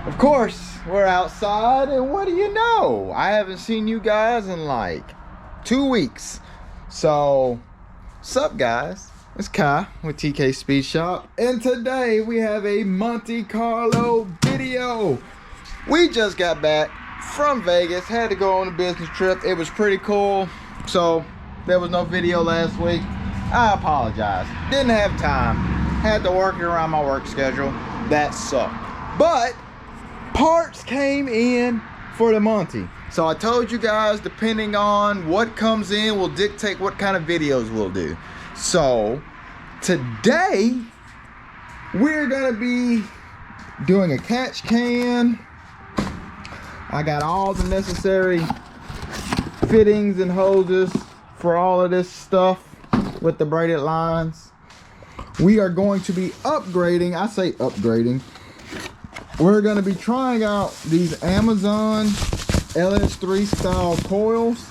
Of course, we're outside, and what do you know? I haven't seen you guys in like 2 weeks. So, sup guys? It's Kai with TK Speed Shop, and today we have a Monte Carlo video. We just got back from Vegas, had to go on a business trip. It was pretty cool, so there was no video last week. I apologize. Didn't have time. Had to work around my work schedule. That sucked. But parts came in for the Monte. So I told you guys, depending on what comes in will dictate what kind of videos we'll do. So today we're gonna be doing a catch can. I got all the necessary fittings and hoses for all of this stuff with the braided lines. We are going to be upgrading. I say upgrading. We're going to be trying out these Amazon LS3 style coils.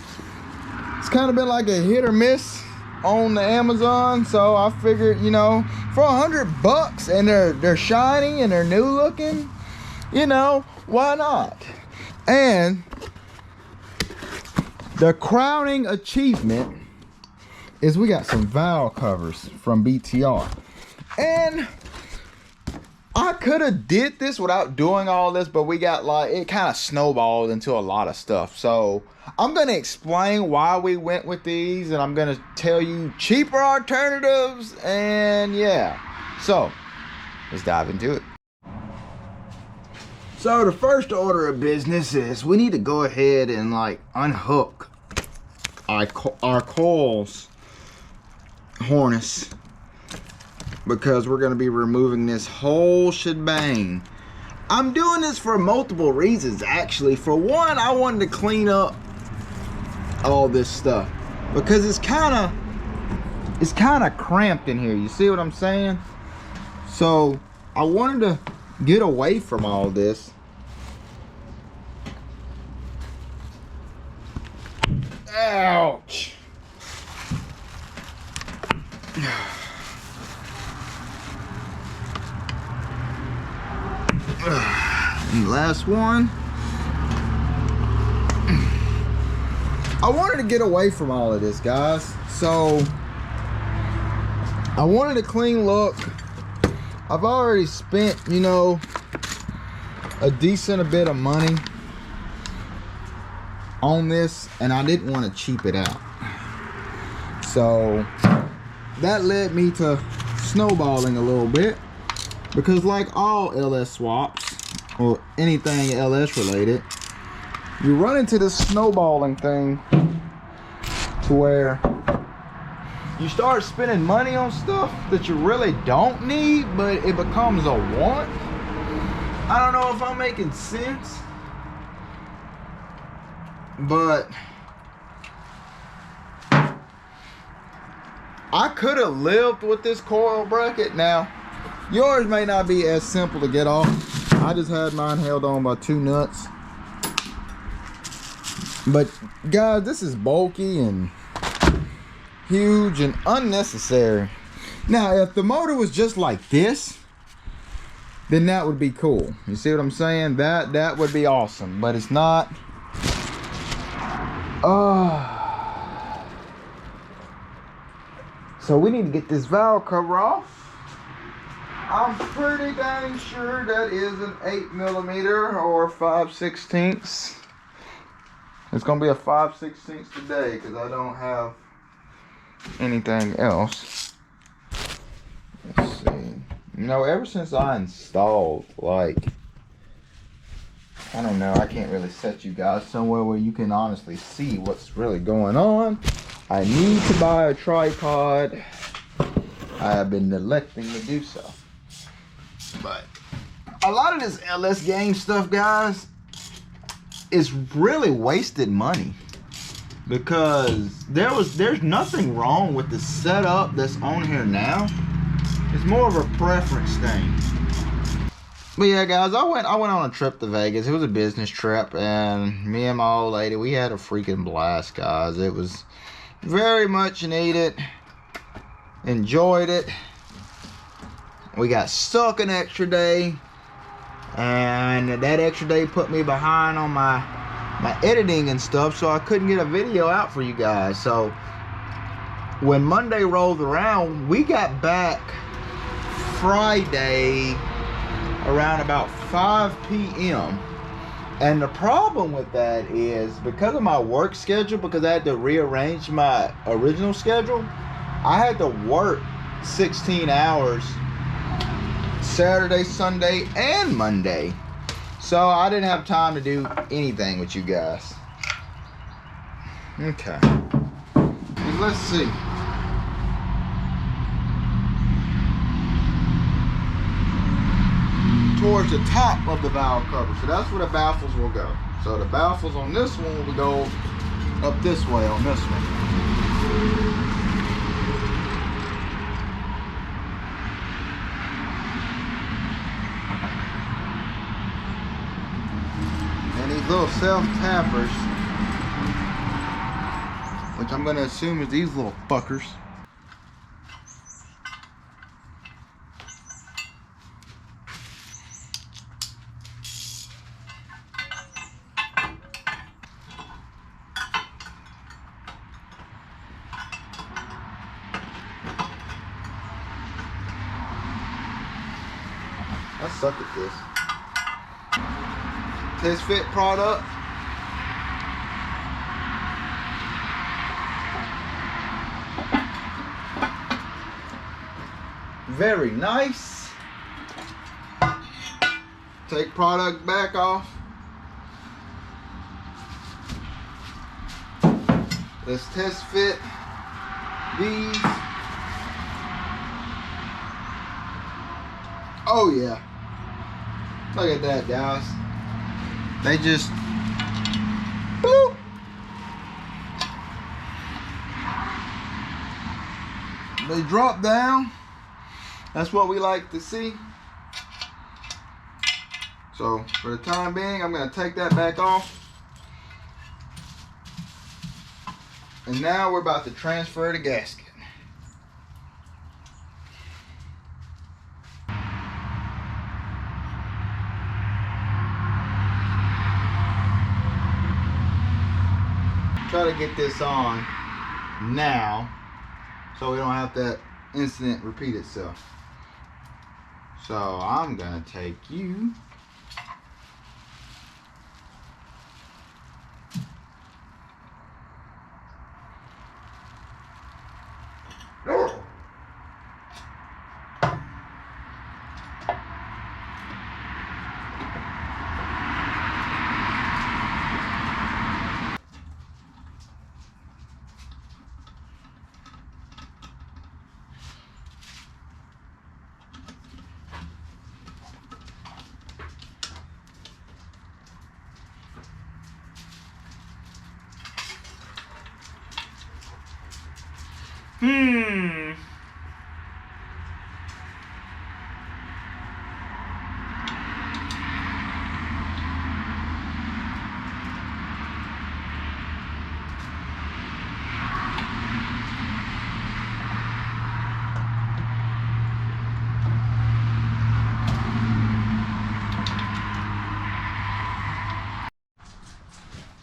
It's kind of been like a hit or miss on the Amazon, so I figured, you know, for $100 and they're shiny and they're new looking, you know, why not? And the crowning achievement is we got some valve covers from BTR. And I could have did this without doing all this, but we got like, it kind of snowballed into a lot of stuff. So I'm going to explain why we went with these, and I'm going to tell you cheaper alternatives, and yeah. So let's dive into it. So the first order of business is we need to go ahead and like unhook our coils harness, because we're going to be removing this whole shebang. I'm doing this for multiple reasons actually. For one, I wanted to clean up all this stuff because it's kind of cramped in here. You see what I'm saying? So I wanted to get away from all this. Ouch. And the last one. I wanted to get away from all of this, guys. So I wanted a clean look. I've already spent, you know, a decent bit of money on this, and I didn't want to cheap it out. So that led me to snowballing a little bit, because like all LS swaps or anything LS related, you run into this snowballing thing to where you start spending money on stuff that you really don't need, but it becomes a want. I don't know if I'm making sense, but I could have lived with this coil bracket. Now, yours may not be as simple to get off. I just had mine held on by 2 nuts. But guys, this is bulky and huge and unnecessary. Now, if the motor was just like this, then that would be cool. You see what I'm saying? That would be awesome, but it's not. So we need to get this valve cover off. I'm pretty dang sure that is an 8mm or 5/16. It's gonna be a 5/16 today because I don't have anything else. Let's see. You know, ever since I installed, like, I don't know, I can't really set you guys somewhere where you can honestly see what's really going on. I need to buy a tripod. I have been neglecting to do so. But a lot of this LS game stuff, guys, is really wasted money, because there's nothing wrong with the setup that's on here now. It's more of a preference thing. But yeah, guys, I went on a trip to Vegas. It was a business trip, and me and my old lady, we had a freaking blast, guys. It was very much needed. Enjoyed it. We got stuck an extra day. and that extra day put me behind on my editing and stuff, so I couldn't get a video out for you guys. So when Monday rolled around, we got back Friday around about 5 p.m. And the problem with that is because of my work schedule, because I had to rearrange my original schedule, I had to work 16 hours Saturday, Sunday, and Monday. So I didn't have time to do anything with you guys. Okay. Let's see. Towards the top of the valve cover. So that's where the baffles will go. So the baffles on this one will go up this way on this one. And these little self-tappers, which I'm going to assume is these little fuckers. I suck at this. Test fit product. Very nice. Take product back off. Let's test fit these. Oh yeah. Look at that, guys. They just bloop. They drop down. That's what we like to see. So for the time being, I'm going to take that back off. And now we're about to transfer the gasket. Try to get this on now so we don't have that incident repeat itself. So I'm gonna take you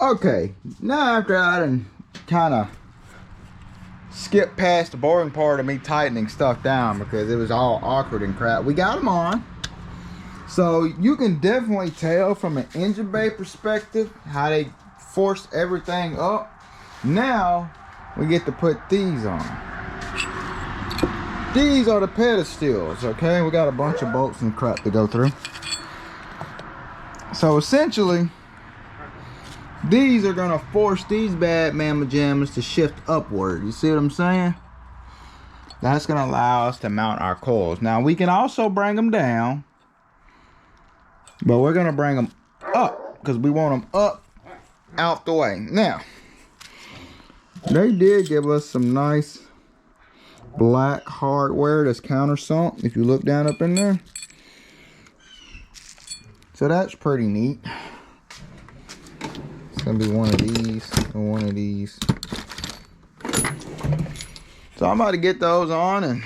okay, now after I done kind of skip past the boring part of me tightening stuff down because it was all awkward and crap, we got them on. So you can definitely tell from an engine bay perspective how they forced everything up. Now we get to put these on. These are the pedestals, okay? We got a bunch of bolts and crap to go through. So essentially, these are gonna force these bad mamma jammas to shift upward. You see what I'm saying? That's gonna allow us to mount our coils. Now we can also bring them down, but we're gonna bring them up because we want them up out the way. Now, they did give us some nice black hardware that's countersunk if you look down up in there. So that's pretty neat. Gonna be one of these and one of these. So I'm about to get those on and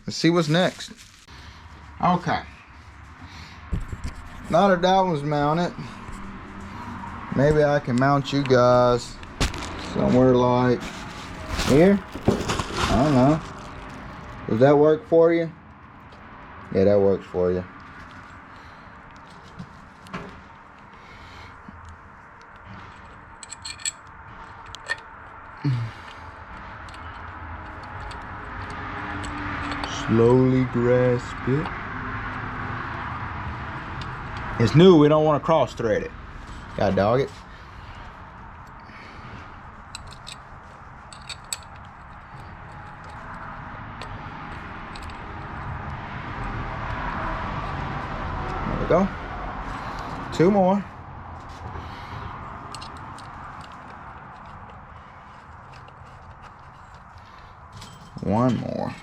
let's see what's next. Okay. now that that was mounted, maybe I can mount you guys somewhere like here. I don't know. Does that work for you? Yeah, that works for you. Slowly grasp it. It's new, we don't want to cross thread it. Gotta dog it. There we go. 2 more. One more.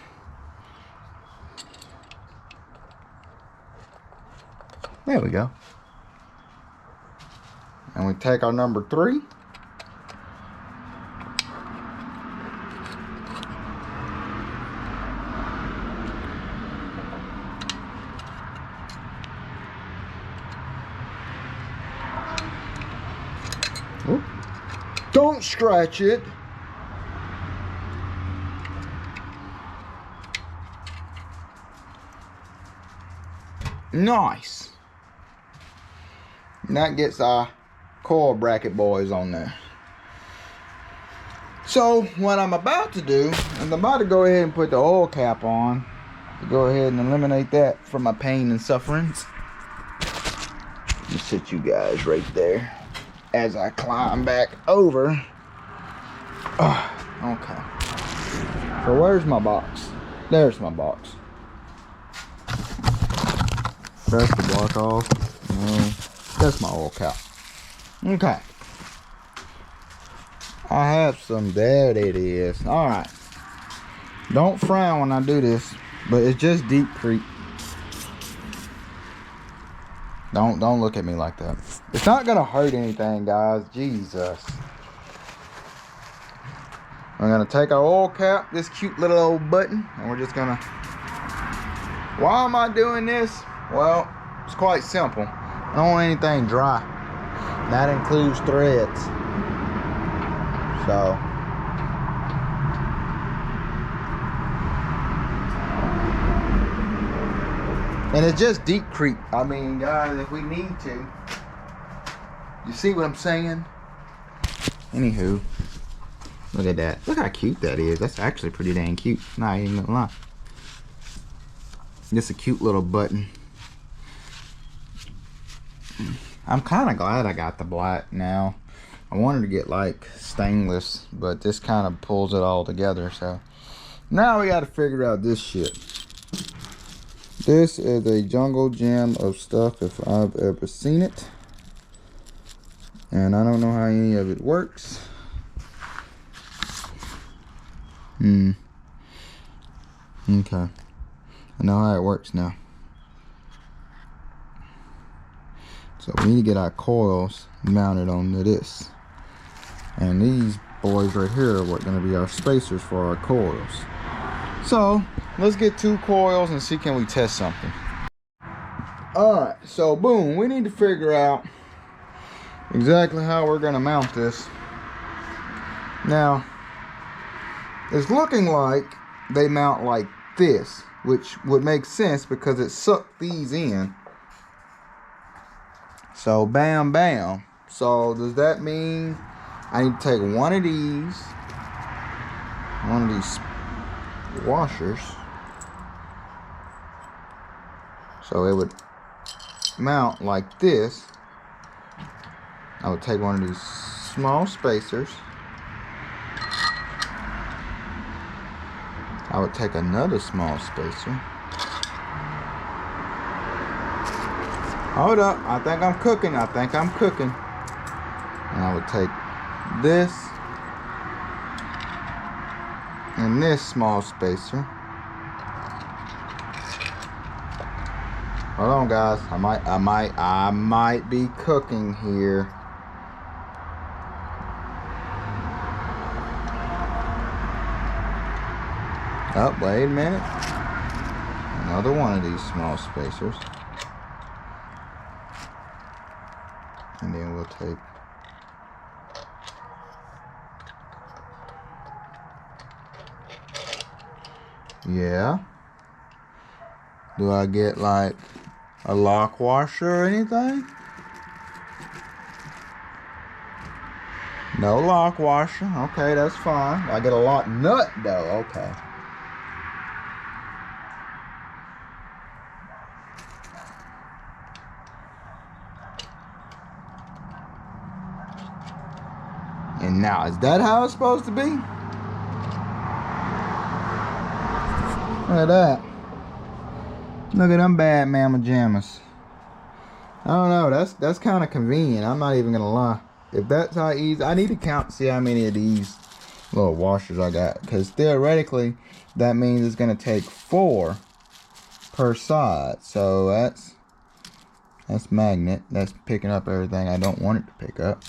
There we go. And we take our number 3. Oop. Don't scratch it. Nice. And that gets our coil bracket boys on there. So what I'm about to do is I'm about to go ahead and put the oil cap on to go ahead and eliminate that from my pain and sufferings. Let me sit you guys right there as I climb back over. Okay. So where's my box? There's my box. Press the block off. No. That's my oil cap. Okay. I have some. There it is. Alright. Don't frown when I do this, but it's just deep creep. Don't look at me like that. It's not gonna hurt anything, guys. Jesus. We're gonna take our oil cap, this cute little old button, and we're just gonna. Why am I doing this? Well, it's quite simple. I don't want anything dry. That includes threads. So and it's just deep creep. I mean, guys, if we need to. You see what I'm saying? Anywho, look at that. Look how cute that is. That's actually pretty dang cute. Not even gonna lie. Just a cute little button. I'm kind of glad I got the black now. I wanted to get like stainless, but this kind of pulls it all together. So now we got to figure out this shit. This is a jungle gem of stuff if I've ever seen it. And I don't know how any of it works. Okay. I know how it works now. So we need to get our coils mounted onto this. And these boys right here are what going to be our spacers for our coils. So let's get 2 coils and see can we test something. Alright, so boom, we need to figure out exactly how we're going to mount this. Now, it's looking like they mount like this, which would make sense because it sucked these in. So bam bam. So does that mean I need to take one of these washers, so it would mount like this. I would take one of these small spacers. I would take another small spacer. Hold up, I think I'm cooking. And I would take this and this small spacer. Hold on, guys. I might be cooking here. Oh, wait a minute. Another one of these small spacers. And then we'll take yeah. Do I get like a lock washer or anything? No lock washer. Okay, that's fine. I get a lock nut though. Okay. And now, is that how it's supposed to be? Look at that. Look at them bad mama jammas. I don't know. That's kind of convenient. I'm not even gonna lie. If that's how easy, I need to count, see how many of these little washers I got, because theoretically that means it's gonna take 4 per side. So that's magnet. That's picking up everything I don't want it to pick up.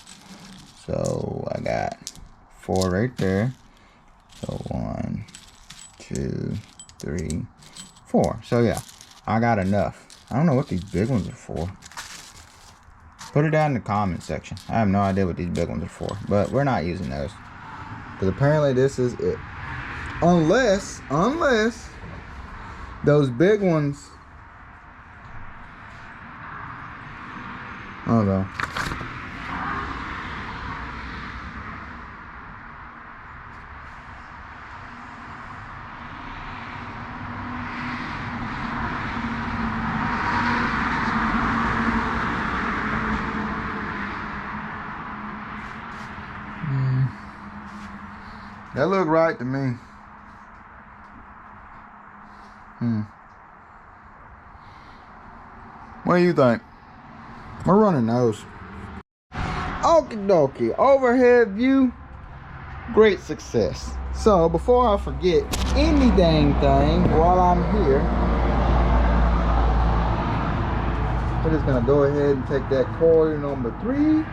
So I got 4 right there. So 1, 2, 3, 4. So yeah, I got enough. I don't know what these big ones are for. Put it down in the comment section. I have no idea what these big ones are for, but we're not using those, because apparently this is it. Unless those big ones, I don't know. That look right to me. What do you think? We're running those. Okie dokie. Overhead view. Great success. So before I forget any dang thing while I'm here, we're just gonna go ahead and take that coil number 3.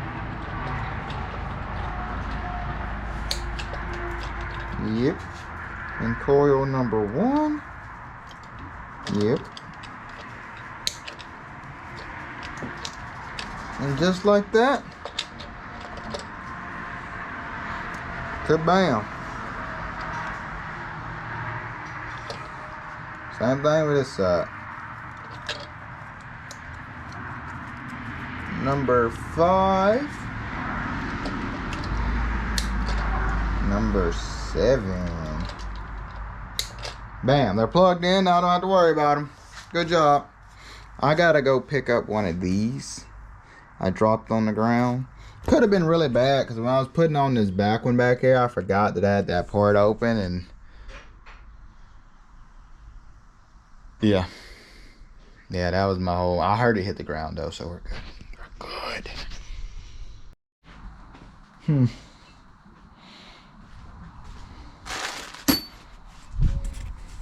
Yep. And coil number 1. Yep. And just like that, kabam. Same thing with this side. Number 5. Number 7. Bam, they're plugged in. Now I don't have to worry about them. Good job. I gotta go pick up one of these I dropped on the ground. Could have been really bad, because when I was putting on this back one back here, I forgot that I had that part open, and yeah, that was my whole. I heard it hit the ground though, so we're good. We're good.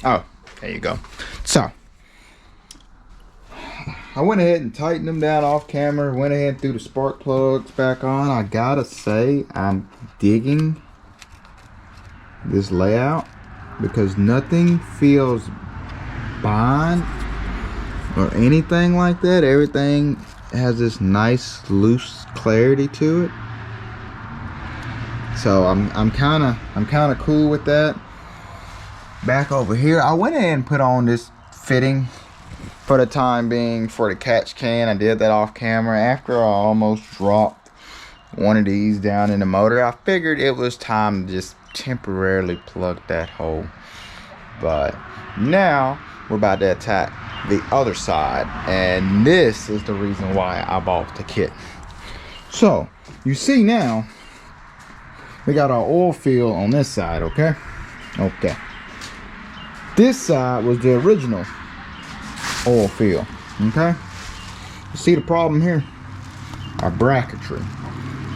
Oh, there you go. So I went ahead and tightened them down off camera. Went ahead and threw the spark plugs back on. I gotta say, I'm digging this layout, because nothing feels bond or anything like that. Everything has this nice loose clarity to it. So I'm kind of cool with that. Back over here, I went ahead and put on this fitting for the time being for the catch can. I did that off camera after I almost dropped one of these down in the motor. I figured it was time to just temporarily plug that hole. But now we're about to attack the other side, and this is the reason why I bought the kit. So you see now we got our oil field on this side. Okay, this side was the original oil field. Okay, you see the problem here? Our bracketry.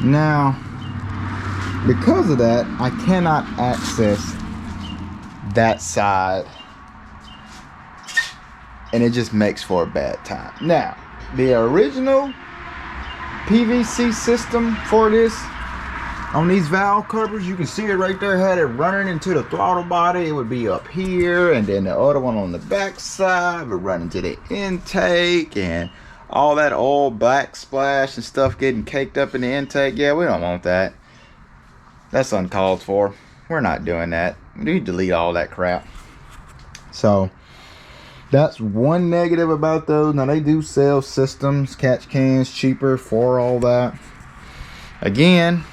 Now, because of that, I cannot access that side, and it just makes for a bad time. Now, the original PVC system for this, on these valve covers, you can see it right there, had it running into the throttle body. It would be up here, and then the other one on the back side would run into the intake, and all that oil backsplash and stuff getting caked up in the intake. Yeah, we don't want that. That's uncalled for. We're not doing that. We need to delete all that crap. So that's one negative about those. Now they do sell systems, catch cans cheaper for all that. Again,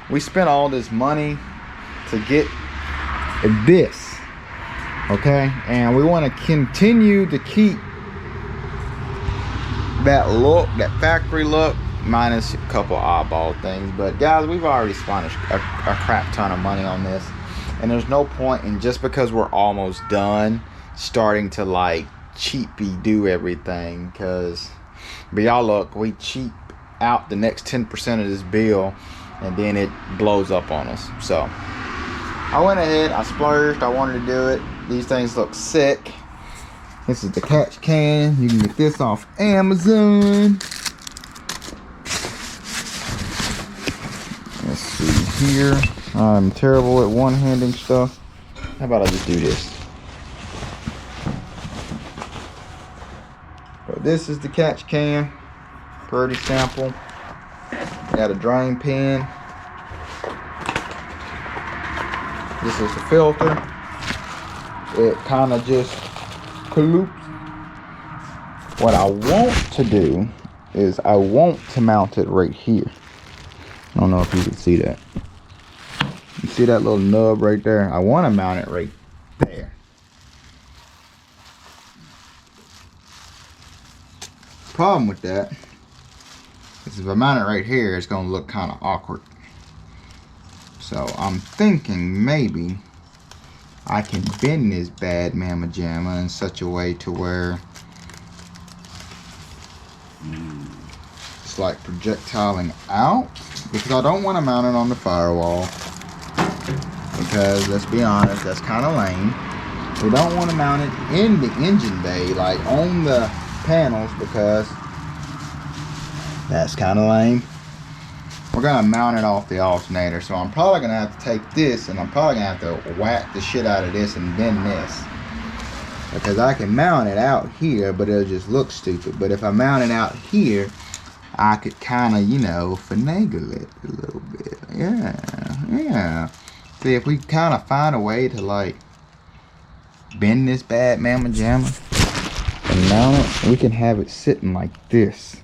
we spent all this money to get this, okay? And we want to continue to keep that look, that factory look, minus a couple eyeball things. But guys, we've already spent a crap ton of money on this, and there's no point in, just because we're almost done, starting to like cheapy do everything. Because but y'all look, we cheap out the next 10% of this bill, and then it blows up on us. So I went ahead, I splurged, I wanted to do it. These things look sick. This is the catch can. You can get this off Amazon. Let's see here. I'm terrible at one-handing stuff. How about I just do this? So this is the catch can. Pretty simple. Got a drain pan. This is the filter. It kind of just loops. What I want to do is I want to mount it right here. I don't know if you can see that. You see that little nub right there? I want to mount it right there. Problem with that is if I mount it right here, it's going to look kind of awkward. So I'm thinking maybe I can bend this bad mamma jamma in such a way to where it's like projectiling out, because I don't want to mount it on the firewall, because let's be honest, that's kind of lame. We don't want to mount it in the engine bay, like on the panels, because that's kind of lame. We're gonna mount it off the alternator, so I'm probably gonna have to take this, and I'm probably gonna have to whack the shit out of this and bend this, because I can mount it out here, but it'll just look stupid. But if I mount it out here, I could kind of, you know, finagle it a little bit. Yeah. See, if we kind of find a way to like bend this bad mamma jamma and mount it, we can have it sitting like this,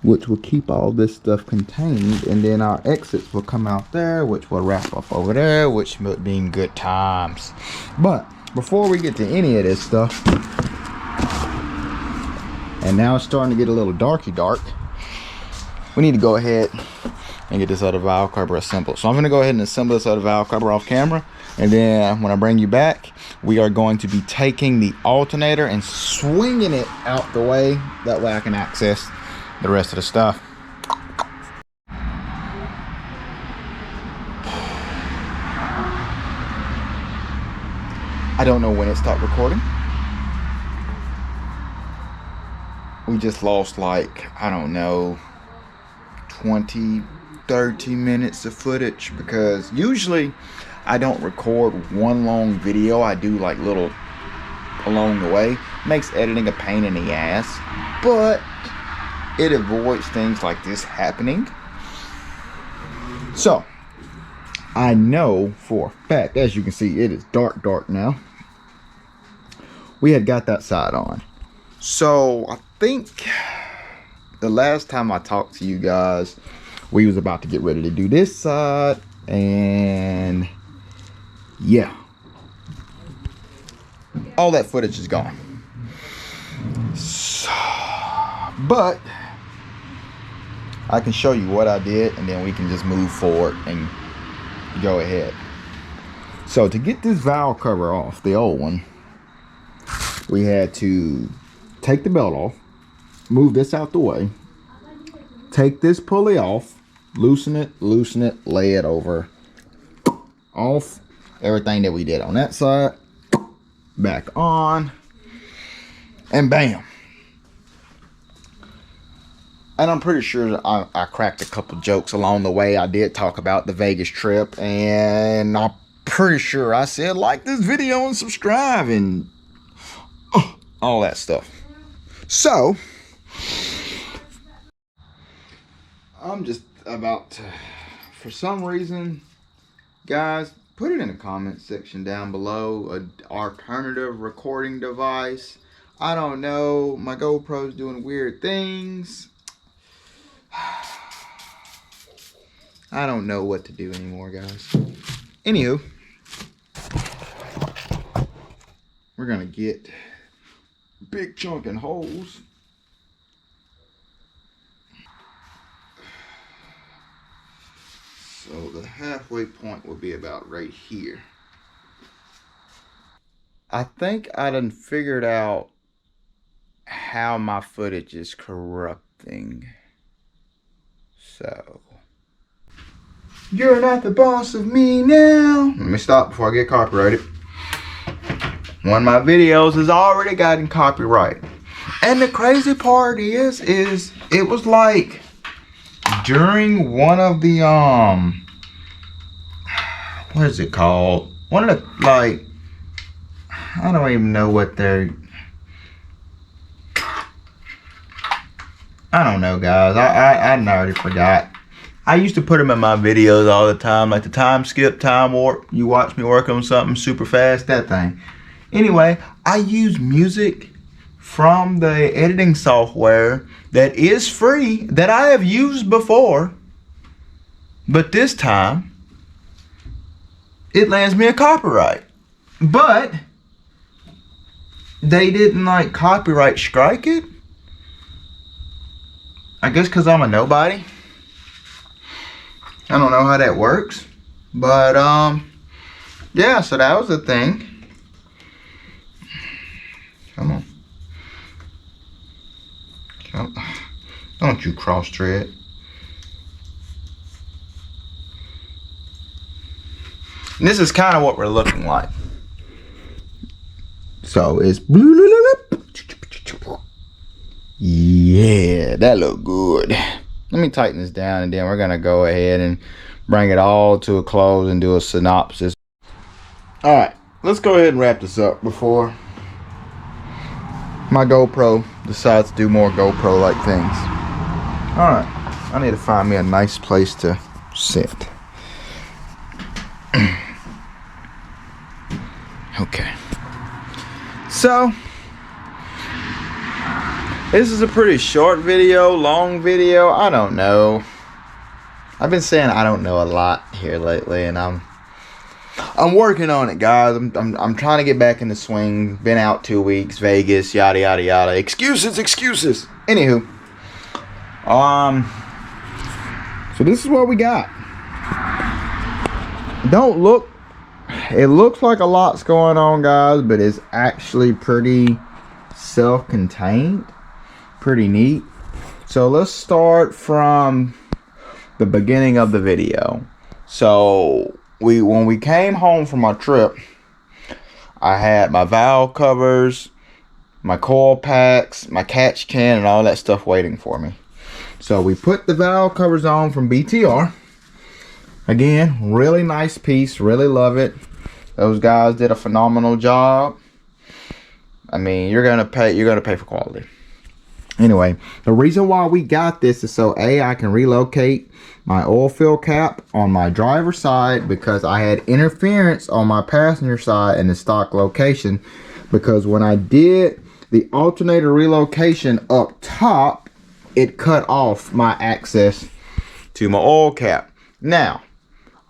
which will keep all this stuff contained, and then our exits will come out there, which will wrap up over there, which will be good times. But before we get to any of this stuff, and now it's starting to get a little dark, we need to go ahead and get this other valve cover assembled. So I'm going to go ahead and assemble this other valve cover off camera, and then when I bring you back, we are going to be taking the alternator and swinging it out the way. That way I can access the rest of the stuff. I don't know when it stopped recording. We just lost like, I don't know, 20-30 minutes of footage, because usually I don't record one long video. I do like little along the way. Makes editing a pain in the ass, but it avoids things like this happening. So I know for a fact, as you can see, it is dark now. We had got that side on. So I think the last time I talked to you guys, we was about to get ready to do this side, and yeah, all that footage is gone. So, but I can show you what I did, and then we can just move forward and go ahead. So to get this valve cover off, the old one, we had to take the belt off, move this out the way, take this pulley off, loosen it, lay it over, off, everything that we did on that side, back on, and bam. And I'm pretty sure I cracked a couple jokes along the way. I did talk about the Vegas trip, and I'm pretty sure I said like this video and subscribe and all that stuff. So I'm just about to, for some reason, guys, put it in the comment section down below, an alternative recording device. I don't know, my GoPro's doing weird things. I don't know what to do anymore, guys. Anywho, we're gonna get big chunking holes. So the halfway point will be about right here. I think I done figured out how my footage is corrupting. So, you're not the boss of me now. Let me stop before I get copyrighted. One of my videos has already gotten copyright. And the crazy part is it was like during one of the what is it called? One of the, like, I don't even know what they're, I don't know, guys. I already forgot. I used to put them in my videos all the time, like the time skip, time warp. You watch me work on something super fast, that thing. Anyway, I use music from the editing software that is free, that I have used before, but this time it lands me a copyright. But they didn't like copyright strike it. I guess because I'm a nobody. I don't know how that works. But yeah, so that was the thing. Come on. Don't you cross thread. And this is kind of what we're looking like. So it's yeah, that look good. Let me tighten this down, and then we're gonna go ahead and bring it all to a close and do a synopsis. All right, let's go ahead and wrap this up before my GoPro decides to do more GoPro like things. All right, I need to find me a nice place to sit. Okay. So, this is a pretty short video, long video, I don't know. I've been saying I don't know a lot here lately, and I'm working on it, guys. I'm trying to get back in the swing. Been out 2 weeks, Vegas, yada yada yada. Excuses. Anywho, so this is what we got. It looks like a lot's going on, guys, but it's actually pretty self-contained, pretty neat. So let's start from the beginning of the video. So when we came home from our trip, I had my valve covers, my coil packs, my catch can, and all that stuff waiting for me. So we put the valve covers on from BTR. Again, really nice piece, really love it. Those guys did a phenomenal job. I mean, you're gonna pay for quality. Anyway, the reason why we got this is so I can relocate my oil fill cap on my driver's side, because I had interference on my passenger side in the stock location, because when I did the alternator relocation up top, it cut off my access to my oil cap. Now,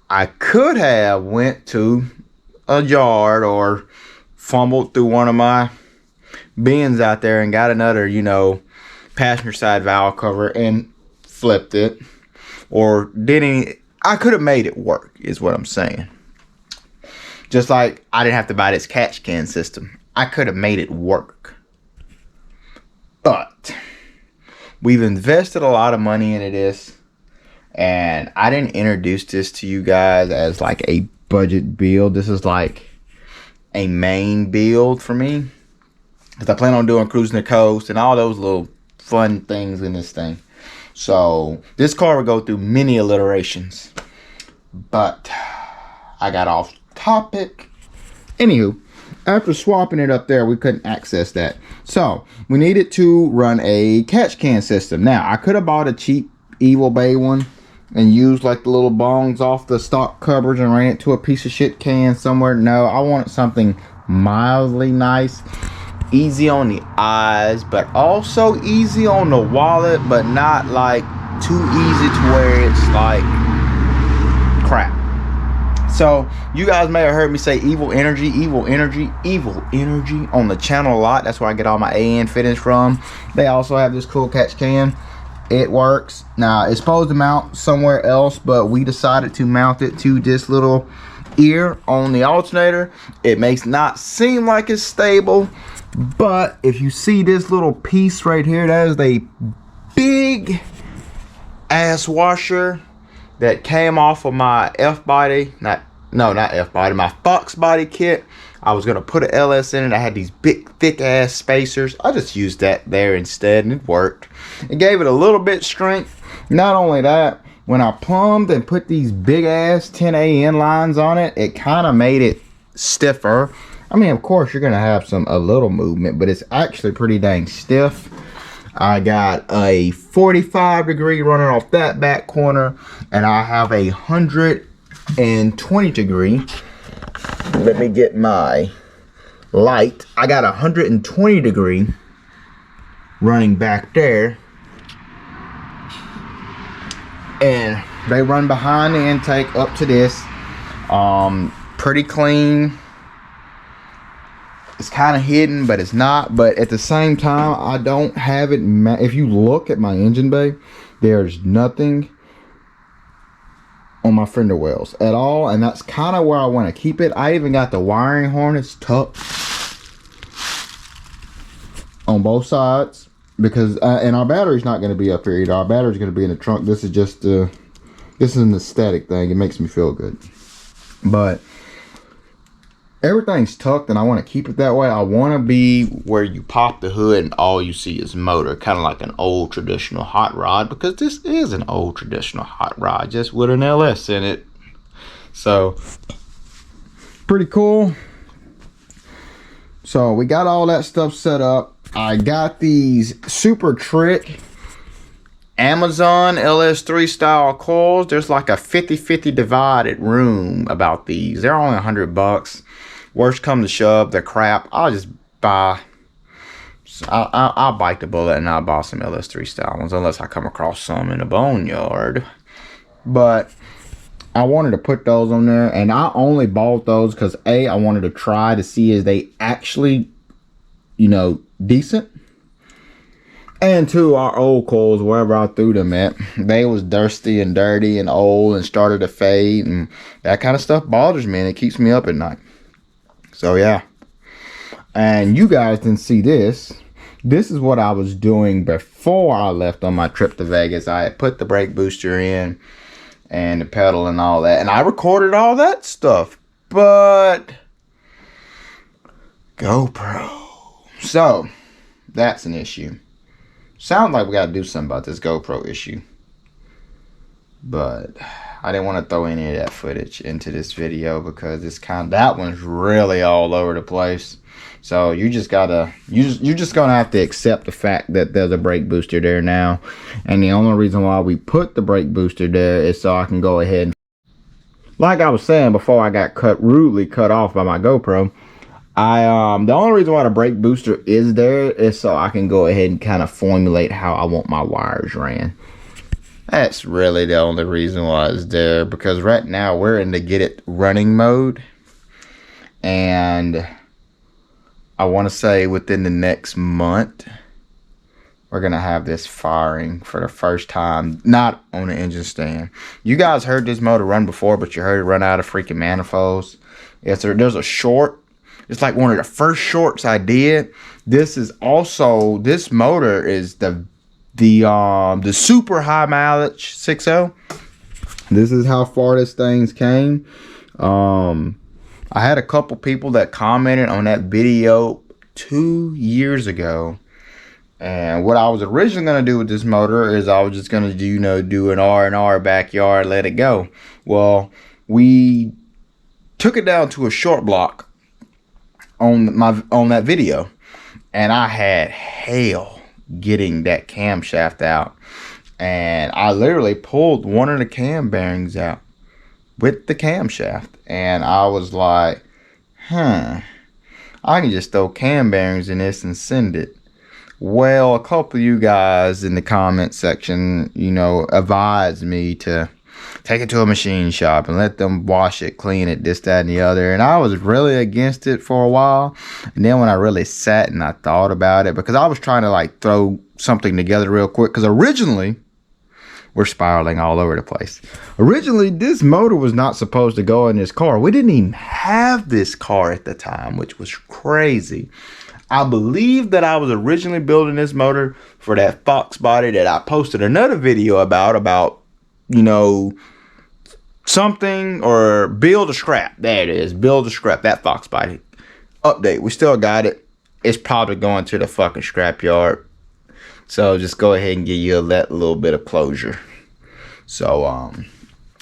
I could have went to a yard or fumbled through one of my bins out there and got another, passenger side valve cover and flipped it, or I could have made it work, is what I'm saying. Just like I didn't have to buy this catch can system. I could have made it work. But we've invested a lot of money into this, and I didn't introduce this to you guys as like a budget build. This is like a main build for me, because I plan on doing cruising the coast and all those little fun things in this thing. So this car will go through many alliterations, but I got off topic. Anywho, after swapping it up there, we couldn't access that, so we needed to run a catch can system. Now, I could have bought a cheap Evil Bay one and used like the little bongs off the stock cupboards and ran it to a piece of shit can somewhere. No, I wanted something mildly nice, easy on the eyes, but also easy on the wallet, but not like too easy to where it's like crap. So you guys may have heard me say evil energy on the channel a lot. That's where I get all my AN fittings from. They also have this cool catch can. It works. Now it's supposed to mount somewhere else, but we decided to mount it to this little ear on the alternator. It makes not seem like it's stable, but if you see this little piece right here, that is a big ass washer that came off of my F-body, not F-body, my Fox body kit. I was gonna put an LS in it. I had these big thick ass spacers. I just used that there instead and it worked. It gave it a little bit strength. Not only that, when I plumbed and put these big ass 10 AN lines on it, it kind of made it stiffer. I mean, of course you're gonna have a little movement, but it's actually pretty dang stiff. I got a 45 degree running off that back corner, and I have a 120 degree. Let me get my light. I got a 120 degree running back there, and they run behind the intake up to this. Pretty clean. It's kind of hidden, but it's not. But at the same time, I don't have it. If you look at my engine bay, there's nothing on my fender wells at all, and that's kind of where I want to keep it. I even got the wiring harness tucked on both sides because and our battery's not going to be up here either. Our battery's going to be in the trunk. This is just this is an aesthetic thing. It makes me feel good, but everything's tucked and I want to keep it that way. I want to be where you pop the hood and all you see is motor, kind of like an old traditional hot rod, because this is an old traditional hot rod just with an LS in it. So pretty cool. So we got all that stuff set up. I got these Super Trick Amazon LS3 style coils. There's like a 50-50 divided room about these. They're only $100. Worst come to shove, they're crap. I'll just buy. I'll bite the bullet and I'll buy some LS3 style ones unless I come across some in a boneyard. But I wanted to put those on there, and I only bought those because A, I wanted to try to see is they actually, you know, decent. And two, our old coils, wherever I threw them at, they was dusty and dirty and old and started to fade, and that kind of stuff bothers me and it keeps me up at night. So yeah, and you guys didn't see this. This is what I was doing before I left on my trip to Vegas. I had put the brake booster in and the pedal and all that, and I recorded all that stuff, but GoPro. So that's an issue. Sounds like we got to do something about this GoPro issue, but I didn't want to throw any of that footage into this video because it's that one's really all over the place. So you just gotta, you're just gonna have to accept the fact that there's a brake booster there now, and the only reason why we put the brake booster there is so I can go ahead and, like I was saying before I got rudely cut off by my GoPro, the only reason why the brake booster is there is so I can go ahead and kind of formulate how I want my wires ran. That's really the only reason why it's there, because right now we're in the get it running mode, and I want to say within the next month we're gonna have this firing for the first time, not on the engine stand. You guys heard this motor run before, but you heard it run out of freaking manifolds. There's a short. It's like one of the first shorts I did. This is also, this motor is the super high mileage 6.0. This is how far this thing's came. I had a couple people that commented on that video 2 years ago, and what I was originally going to do with this motor is I was just going to do, you know, do an R&R backyard, let it go. Well, we took it down to a short block on that video, and I had hell getting that camshaft out, And I literally pulled one of the cam bearings out with the camshaft. And I was like, I can just throw cam bearings in this and send it. Well, a couple of you guys in the comment section, you know, advised me to take it to a machine shop and let them wash it, clean it, this, that, and the other. And I was really against it for a while. And then when I really sat and I thought about it, because I was trying to like throw something together real quick, because originally, we're spiraling all over the place. Originally, this motor was not supposed to go in this car. We didn't even have this car at the time, which was crazy. I believe that I was originally building this motor for that Fox body that I posted another video about, you know, something, or build a scrap. There it is. Build a scrap. That Fox body. Update. We still got it. It's probably going to the fucking scrapyard. So just go ahead and give you that little bit of closure. So,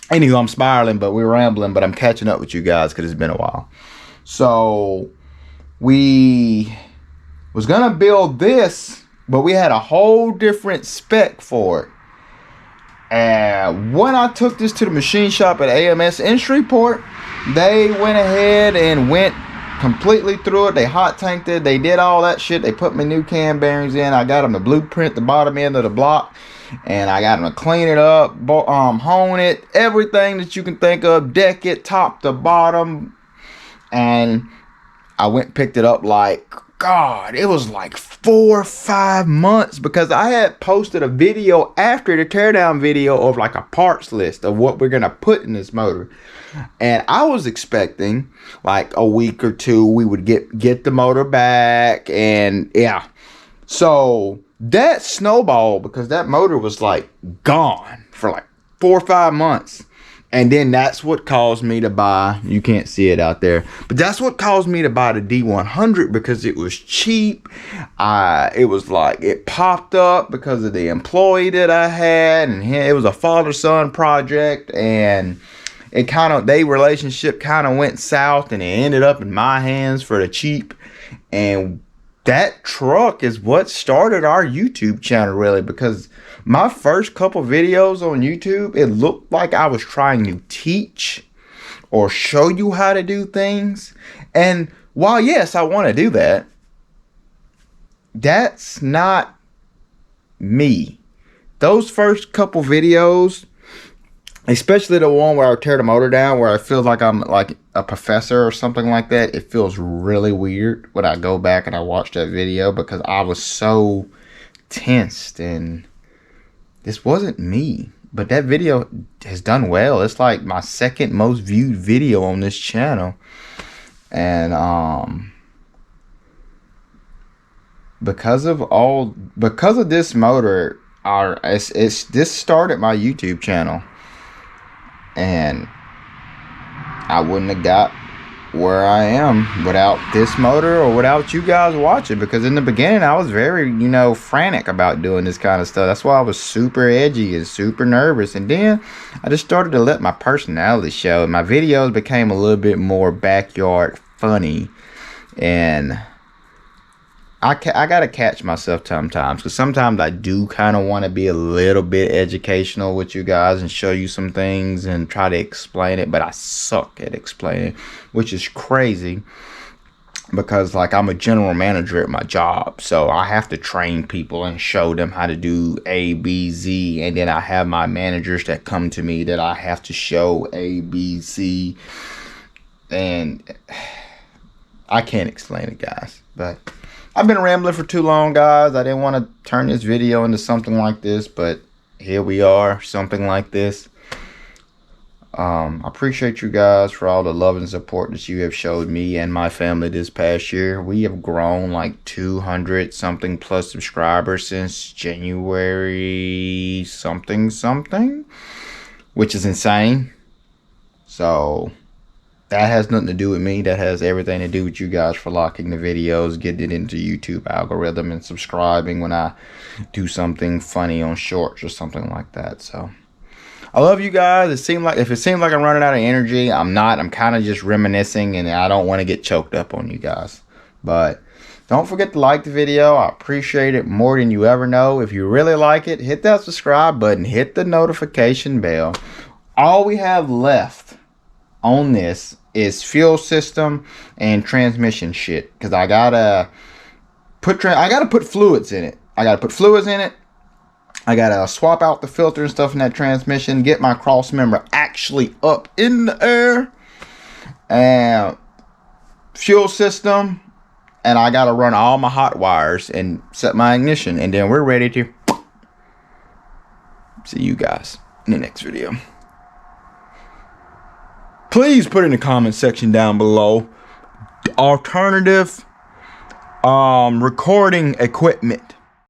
anyway, I'm spiraling, but we're rambling, but I'm catching up with you guys because it's been a while. So, we was going to build this, but we had a whole different spec for it. And when I took this to the machine shop at AMS in Shreveport, they went ahead and went completely through it. They hot tanked it. They did all that shit. They put my new cam bearings in. I got them to blueprint the bottom end of the block, and I got them to clean it up, hone it, everything that you can think of, deck it top to bottom. And I went and picked it up like, God, it was like 4 or 5 months, because I had posted a video after the teardown video of like a parts list of what we're gonna put in this motor. And I was expecting like a week or two we would get the motor back, and yeah. So that snowballed, because that motor was like gone for like 4 or 5 months. And then that's what caused me to buy, you can't see it out there, but that's what caused me to buy the D100, because it was cheap. It was like, it popped up because of the employee that I had, and it was a father-son project, and it kind of, their relationship kind of went south, and it ended up in my hands for the cheap. And that truck is what started our YouTube channel, really, because my first couple videos on YouTube, it looked like I was trying to teach or show you how to do things. And while, yes, I want to do that, that's not me. Those first couple videos, especially the one where I tear the motor down, where I feel like I'm like a professor or something like that, it feels really weird when I go back and I watch that video, because I was so tensed, and this wasn't me. But that video has done well. It's like my second most viewed video on this channel. And because of this motor, this started my YouTube channel. And I wouldn't have got where I am without this motor, or without you guys watching, because in the beginning I was very, you know, frantic about doing this kind of stuff. That's why I was super edgy and super nervous. And then I just started to let my personality show, and my videos became a little bit more backyard funny. And I gotta catch myself sometimes, because sometimes I do kind of want to be a little bit educational with you guys and show you some things and try to explain it, but I suck at explaining, which is crazy, because like I'm a general manager at my job, so I have to train people and show them how to do A, B, Z, and then I have my managers that come to me that I have to show A, B, C, and I can't explain it, guys. But I've been rambling for too long, guys. I didn't want to turn this video into something like this, but here we are, something like this. I appreciate you guys for all the love and support that you have showed me and my family this past year. We have grown like 200 something plus subscribers since January something, which is insane. So that has nothing to do with me. That has everything to do with you guys for liking the videos, getting it into YouTube algorithm, and subscribing when I do something funny on shorts or something like that. So I love you guys. If it seems like I'm running out of energy, I'm not. I'm kind of just reminiscing, and I don't want to get choked up on you guys. But Don't forget to like the video. I appreciate it more than you ever know. If you really like it, hit that subscribe button. Hit the notification bell. All we have left on this is fuel system and transmission shit. Because I gotta put fluids in it. I gotta swap out the filter and stuff in that transmission. Get my cross member actually up in the air. And fuel system. And I gotta run all my hot wires and set my ignition. And then we're ready to see you guys in the next video. Please put in the comment section down below alternative recording equipment